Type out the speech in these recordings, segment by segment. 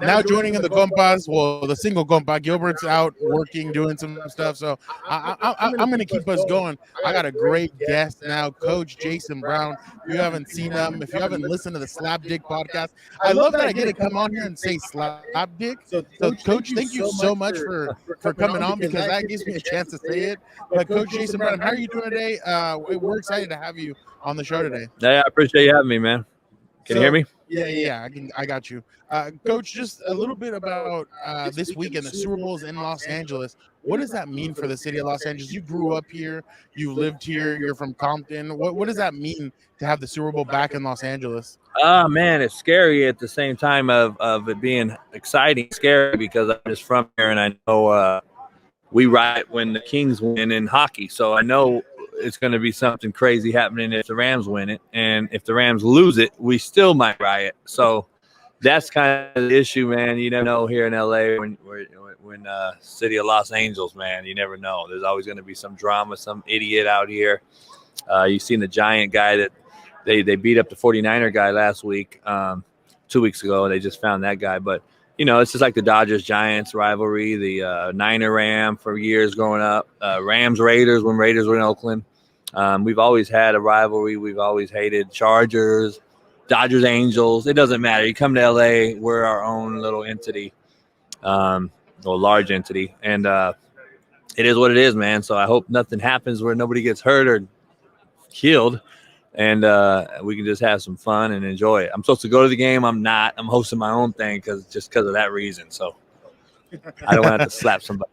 now joining in the Compas. Well, the single Compa. Gilbert's out working, doing some stuff. So I'm going to keep us going. I got a great guest now, Coach Jason Brown. If you haven't seen him, if you haven't listened to the Slap Dick podcast, I love that I get to come on here and say Slap Dick. So, Coach, thank you so much for coming on, because that gives me a chance to say it. But Coach Jason Brown, how are you doing today? We're excited to have you on the show today. Yeah, I appreciate you having me, man. Can you hear me? Yeah, I got you. Coach, just a little bit about this weekend. The Super Bowl's in Los Angeles. What does that mean for the city of Los Angeles? You grew up here. You lived here. You're from Compton. What does that mean to have the Super Bowl back in Los Angeles? Man, it's scary at the same time of it being exciting. Scary because I'm just from here, and I know we riot when the Kings win in hockey. So I know it's going to be something crazy happening if the Rams win it. And if the Rams lose it, we still might riot. So that's kind of the issue, man. You never know here in L.A. when city of Los Angeles, man. You never know. There's always going to be some drama, some idiot out here. You've seen the Giant guy that they beat up the 49er guy last week, 2 weeks ago. They just found that guy. But, it's just like the Dodgers-Giants rivalry, the Niner-Ram for years growing up, Rams-Raiders when Raiders were in Oakland. We've always had a rivalry. We've always hated Chargers, Dodgers-Angels. It doesn't matter. You come to L.A., we're our own little entity, or large entity. And it is what it is, man. So I hope nothing happens where nobody gets hurt or killed. And we can just have some fun and enjoy it. I'm supposed to go to the game. I'm not. I'm hosting my own thing because of that reason. So I don't want to have to slap somebody.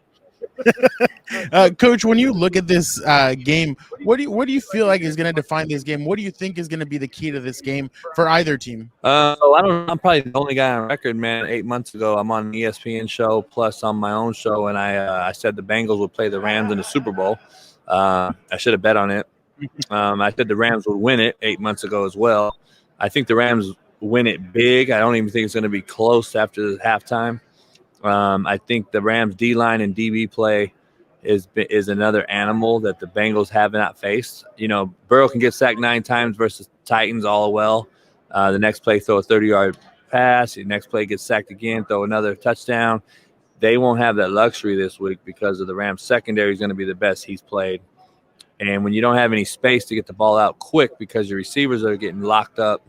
Coach, when you look at this game, what do you feel like is going to define this game? What do you think is going to be the key to this game for either team? I don't know. I'm probably the only guy on record, man. 8 months ago, I'm on an ESPN show plus on my own show, and I said the Bengals would play the Rams in the Super Bowl. I should have bet on it. I said the Rams would win it 8 months ago as well. I think the Rams win it big. I don't even think it's going to be close after the halftime. I think the Rams D-line and DB play is another animal that the Bengals have not faced. Burrow can get sacked 9 times versus Titans all well. The next play, throw a 30-yard pass. The next play gets sacked again, throw another touchdown. They won't have that luxury this week because of the Rams secondary is going to be the best he's played. And when you don't have any space to get the ball out quick because your receivers are getting locked up,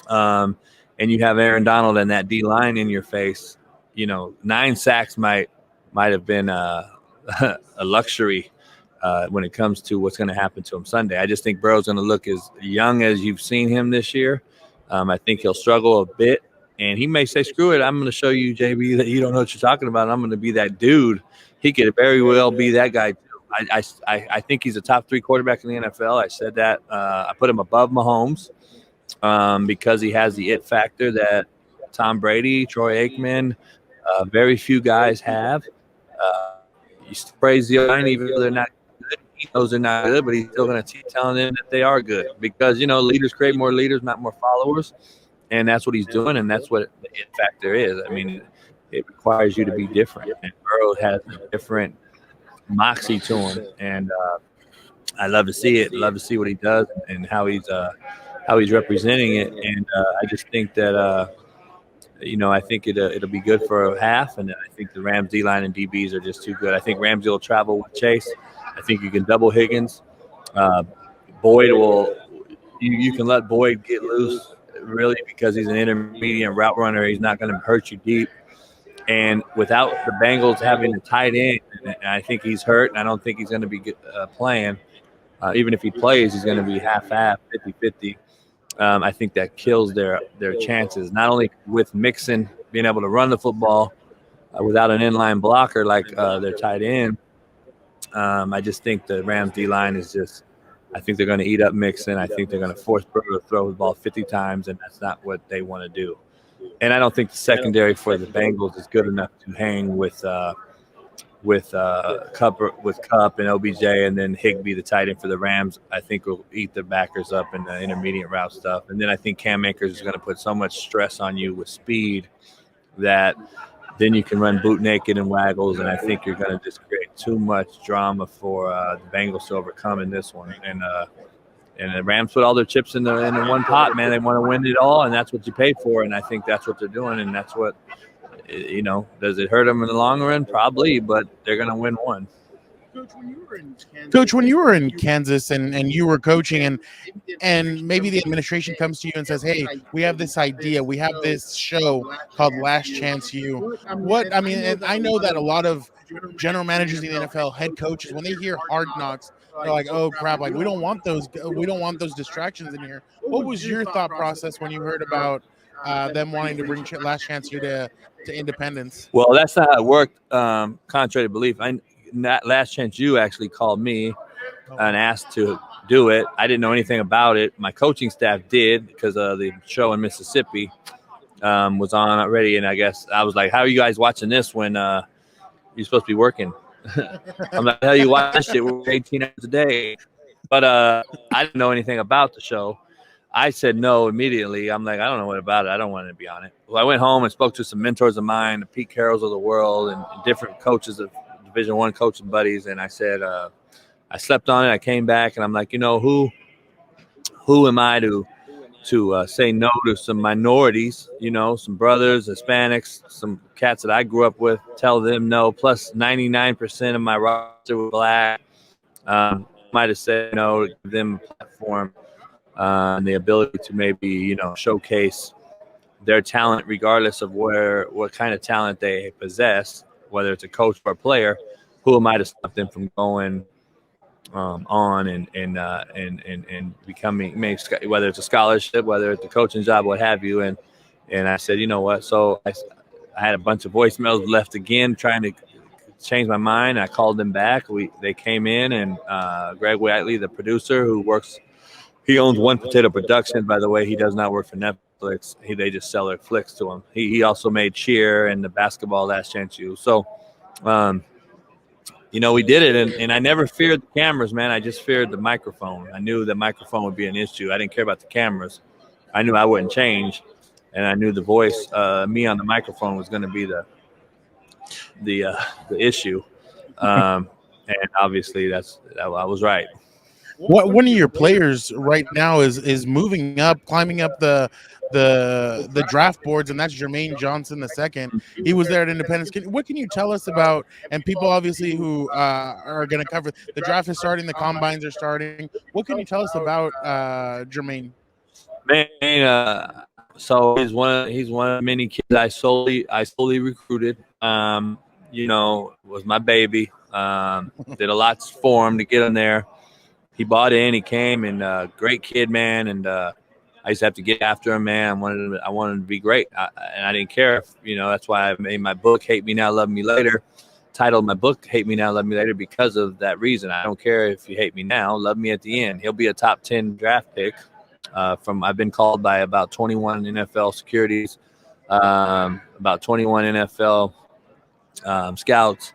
and you have Aaron Donald and that D-line in your face, 9 sacks might have been a luxury when it comes to what's going to happen to him Sunday. I just think Burrow's going to look as young as you've seen him this year. I think he'll struggle a bit, and he may say, screw it, I'm going to show you, JB, that you don't know what you're talking about. I'm going to be that dude. He could very well be that guy too. I think he's a top 3 quarterback in the NFL. I said that. I put him above Mahomes because he has the it factor that Tom Brady, Troy Aikman, very few guys have. He sprays the line even though they're not good. He knows they're not good, but he's still going to keep telling them that they are good because, leaders create more leaders, not more followers. And that's what he's doing, and that's what the it factor is. I mean, it requires you to be different. And Burrow has a different moxie to him, and I love to see it. Love to see what he does and how he's representing it. And I just think that I think it'll be good for a half, and I think the Rams D-line and DBs are just too good. I think Ramsey will travel with Chase. I think you can double Higgins. Boyd will. You can let Boyd get loose really because he's an intermediate route runner. He's not going to hurt you deep. And without the Bengals having a tight end, and I think he's hurt, and I don't think he's going to be playing. Even if he plays, he's going to be half-half, 50-50. I think that kills their chances, not only with Mixon being able to run the football without an inline blocker like their tight end. I just think the Rams D-line is just – I think they're going to eat up Mixon. I think they're going to force Burrow to throw the ball 50 times, and that's not what they want to do. And I don't think the secondary for the Bengals is good enough to hang with Kupp and OBJ, and then Higbee, the tight end for the Rams. I think will eat the backers up in the intermediate route stuff. And then I think Cam Akers is going to put so much stress on you with speed that then you can run boot naked and waggles, and I think you're going to just create too much drama for the Bengals to overcome in this one. And the Rams put all their chips in the one pot, man. They want to win it all, and that's what you pay for. And I think that's what they're doing, and that's what, does it hurt them in the long run? Probably, but they're going to win one. Coach, when you were in Kansas and you were coaching, and maybe the administration comes to you and says, "Hey, we have this idea, we have this show called Last Chance U." And I know that a lot of general managers in the NFL, head coaches, when they hear Hard Knocks, they're like, "Oh crap! Like we don't want those distractions in here." What was your thought process when you heard about them wanting to bring Last Chance U to Independence? Well, that's not how it worked. Contrary to belief, Last Chance U actually called me and asked to do it. I didn't know anything about it. My coaching staff did, because the show in Mississippi was on already, and I guess I was like, "How are you guys watching this when you're supposed to be working?" I'm like, "Hell, you watch this shit? We're 18 hours a day." But I didn't know anything about the show. I said no immediately. I'm like, I don't know what about it. I don't want to be on it. Well, I went home and spoke to some mentors of mine, the Pete Carrolls of the world, and different coaches of Division I coaching buddies, and I said, I slept on it. I came back, and I'm like, who am I to say no to some minorities, some brothers, Hispanics, some cats that I grew up with, tell them no, plus 99% of my roster was black. Might have said no to give them a platform and the ability to maybe, showcase their talent regardless of what kind of talent they possess, whether it's a coach or a player. Who am I to stop them from going on and becoming, whether it's a scholarship, whether it's a coaching job, what have you. And I said, you know what? So I had a bunch of voicemails left again, trying to change my mind. I called them back. They came in, and Greg Whiteley, the producer he owns One Potato Productions, by the way. He does not work for Netflix. They just sell their flicks to him. He also made Cheer and the basketball Last Chance U. So, we did it, and I never feared the cameras, man. I just feared the microphone. I knew the microphone would be an issue. I didn't care about the cameras. I knew I wouldn't change, and I knew the voice, me on the microphone, was going to be the issue. And obviously, I was right. One of your players right now is moving up, climbing up the draft boards, and that's Jermaine Johnson II. He was there at Independence. What can you tell us about, and people obviously who are going to cover, the draft is starting, the combines are starting. What can you tell us about Jermaine? Man, so he's one of many kids I solely recruited. Was my baby. Did a lot for him to get him there. He bought in, he came, and great kid, man. And I used to have to get after him, man. I wanted him to be great. And I didn't care if, that's why I made my book, Hate Me Now, Love Me Later. Titled my book, Hate Me Now, Love Me Later, because of that reason. I don't care if you hate me now, love me at the end. He'll be a top 10 draft pick. I've been called by about 21 NFL securities, about 21 NFL scouts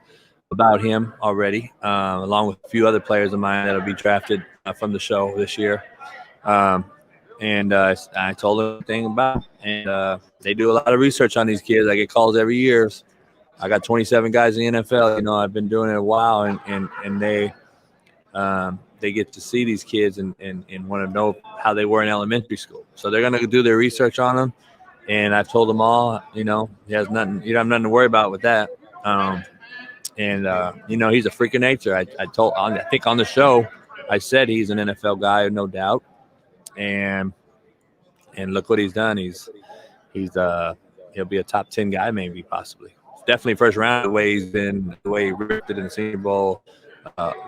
about him already, along with a few other players of mine that'll be drafted from the show this year. And I told them everything about him. And they do a lot of research on these kids. I get calls every year. I got 27 guys in the NFL. I've been doing it a while, and they get to see these kids and want to know how they were in elementary school. So they're going to do their research on them. And I've told them all, he has nothing, you don't have nothing to worry about with that. He's a freak of nature. I think on the show, I said he's an NFL guy, no doubt. And look what he's done. He'll be a top 10 guy, maybe, possibly. Definitely first round, the way he's been, the way he ripped it in the Senior Bowl,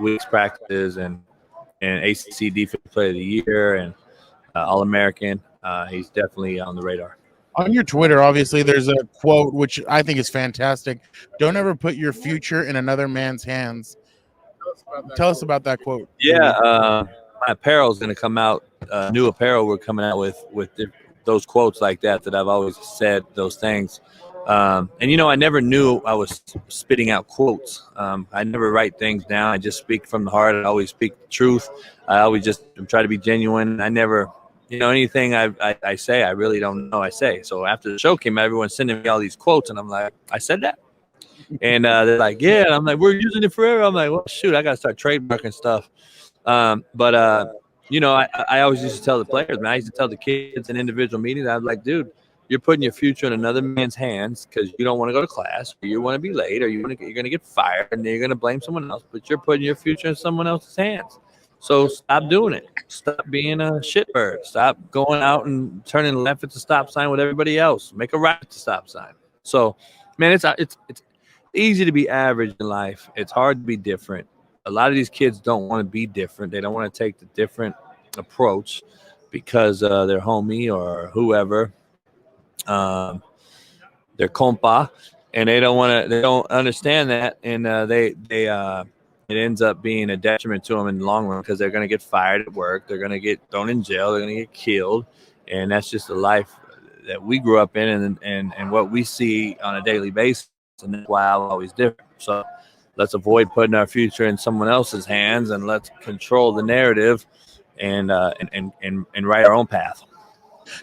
weeks practices, and ACC Defensive Player of the Year, and All-American. He's definitely on the radar. On your Twitter, obviously, there's a quote which I think is fantastic. Don't ever put your future in another man's hands. Tell us about that quote. Yeah, my apparel is going to come out. New apparel we're coming out with those quotes like that I've always said those things. I never knew I was spitting out quotes. I never write things down. I just speak from the heart. I always speak the truth. I always just try to be genuine. I never, anything I say, I really don't know I say. So after the show came out, everyone's sending me all these quotes, and I'm like, I said that? And they're like, yeah. And I'm like, we're using it forever. I'm like, well, shoot, I got to start trademarking stuff. I always used to tell the players, man. I used to tell the kids in individual meetings. I was like, dude, you're putting your future in another man's hands because you don't want to go to class, or you want to be late, or you're going to get fired, and then you're going to blame someone else. But you're putting your future in someone else's hands. So stop doing it. Stop being a shitbird. Stop going out and turning left at the stop sign with everybody else. Make a right at the stop sign. So, man, it's easy to be average in life. It's hard to be different. A lot of these kids don't want to be different. They don't want to take the different approach because their homie or whoever, their compa, and they don't understand that, and it ends up being a detriment to them in the long run because they're going to get fired at work, they're going to get thrown in jail, they're going to get killed, and that's just the life that we grew up in, and what we see on a daily basis, and that's why I'm always different. So let's avoid putting our future in someone else's hands, and let's control the narrative and write our own path.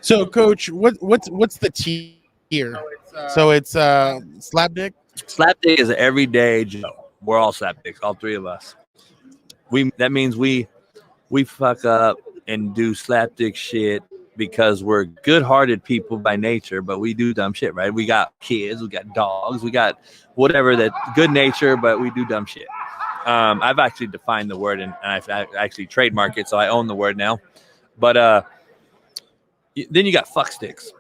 So, Coach, what's the tier? So it's slapdick. Slapdick is everyday Joe. We're all slapdicks, all three of us. That means we fuck up and do slapdick shit because we're good-hearted people by nature, but we do dumb shit, right? We got kids, we got dogs, we got whatever, that good nature, but we do dumb shit. I've actually defined the word, and I've actually trademarked it, so I own the word now. But then you got fuck sticks.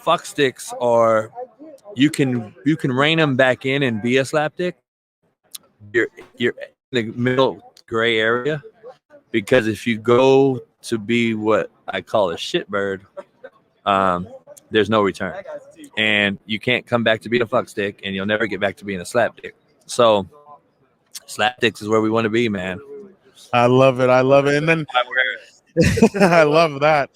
Fuck sticks are, you can rein them back in and be a slapdick. You're in the middle gray area, because if you go to be what I call a shitbird, there's no return, and you can't come back to be a fuck stick, and you'll never get back to being a slapdick. So slapdicks is where we want to be, man. I love it. And then I love that.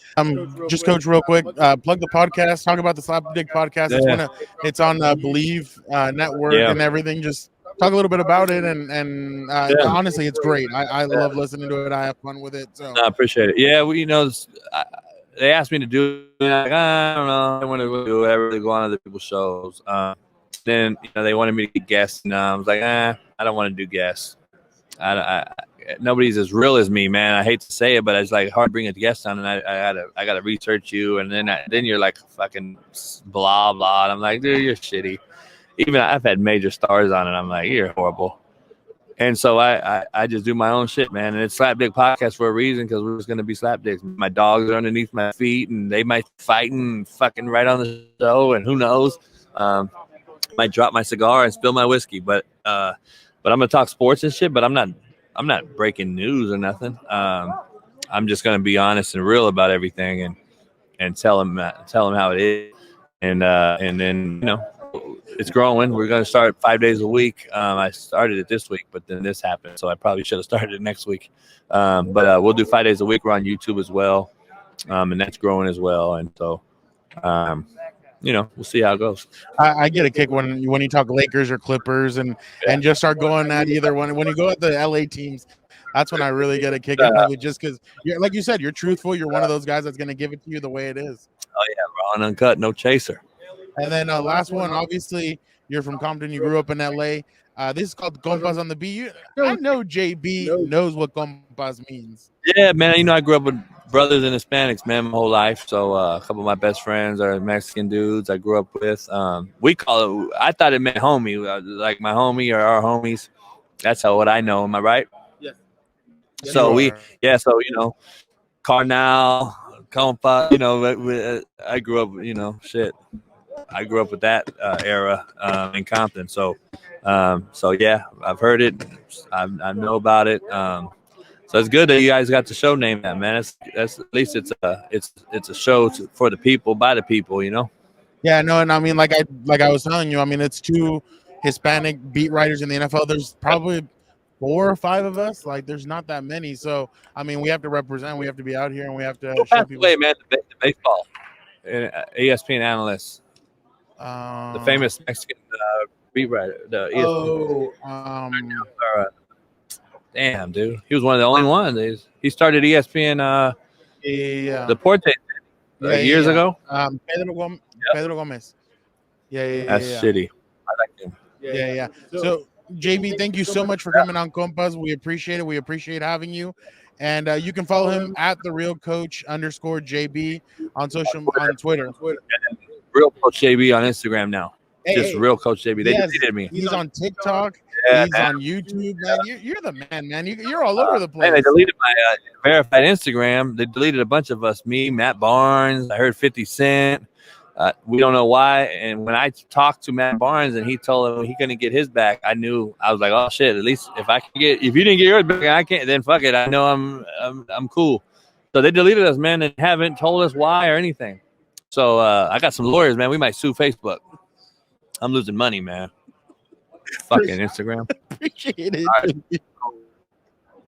Just Coach, real quick, plug the podcast. Talk about the Slapdick podcast. Yeah. It's on Believe Network and everything. Just talk a little bit about it, and honestly, it's great. I love listening to it. I have fun with it. So I appreciate it. Yeah, they asked me to do it. Like, I don't know. I want to do it. I really go on other people's shows. Then they wanted me to get guests, and I was like, I don't want to do guests. Nobody's as real as me, man. I hate to say it, but it's like hard to bring a guest on, and I gotta research you, and then you're like fucking blah blah. And I'm like, dude, you're shitty. Even I've had major stars on it. I'm like, you're horrible. And so I just do my own shit, man. And it's Slapdick Podcast for a reason, because we're just gonna be slapdicks. My dogs are underneath my feet, and they might fight and fucking right on the show, and who knows. Might drop my cigar and spill my whiskey, but I'm gonna talk sports and shit. But I'm not breaking news or nothing. I'm just gonna be honest and real about everything, and tell them how it is, and then it's growing. We're gonna start 5 days a week. I started it this week, but then this happened, so I probably should have started it next week. But we'll do 5 days a week. We're on YouTube as well, and that's growing as well. And so, we'll see how it goes. I get a kick when you talk Lakers or Clippers and just start going at either one. When you go at the LA teams, that's when I really get a kick out of it, just because, like you said, you're truthful. You're one of those guys that's going to give it to you the way it is. Oh yeah, raw and uncut, no chaser. And then last one, obviously, you're from Compton. You grew up in LA. This is called Compas on the Beat. I know JB knows what Compas means. Yeah, man. I grew up with brothers and Hispanics, man, my whole life. So a couple of my best friends are Mexican dudes I grew up with. We call it, I thought it meant homie, like my homie or our homies. That's what I know. Am I right? Yes. So Carnal, Compa, I grew up, I grew up with that era in Compton. So yeah, I've heard it. I know about it. So it's good that you guys got the show name that, man. That's at least it's a show for the people, by the people, Yeah, no, and I mean, like I was telling you, I mean, it's two Hispanic beat writers in the NFL. There's probably 4 or 5 of us. Like, there's not that many. So I mean, we have to represent. We have to be out here, and we have to show people. Wait, man, the baseball ESPN analyst, the famous Mexican beat writer. Damn, dude, he was one of the only ones. He started ESPN. The Porte years ago. Pedro Gomez. Yeah. That's shitty. I like him. Yeah. So JB, thank you so much for coming on Compas. We appreciate it. We appreciate having you. And you can follow him at the real coach _JB on Twitter. Real Coach JB on Instagram now. Just Real Coach JB. They deleted me. He's on TikTok. Yeah, he's on YouTube, man. You're the man, man. You're all over the place. They deleted my verified Instagram. They deleted a bunch of us. Me, Matt Barnes. I heard 50 Cent. We don't know why. And when I talked to Matt Barnes and he told him he couldn't get his back, I knew. I was like, oh shit. At least if you didn't get yours back, I can't. Then fuck it. I know I'm cool. So they deleted us, man, and haven't told us why or anything. So I got some lawyers, man. We might sue Facebook. I'm losing money, man. Fucking Instagram. Appreciate it.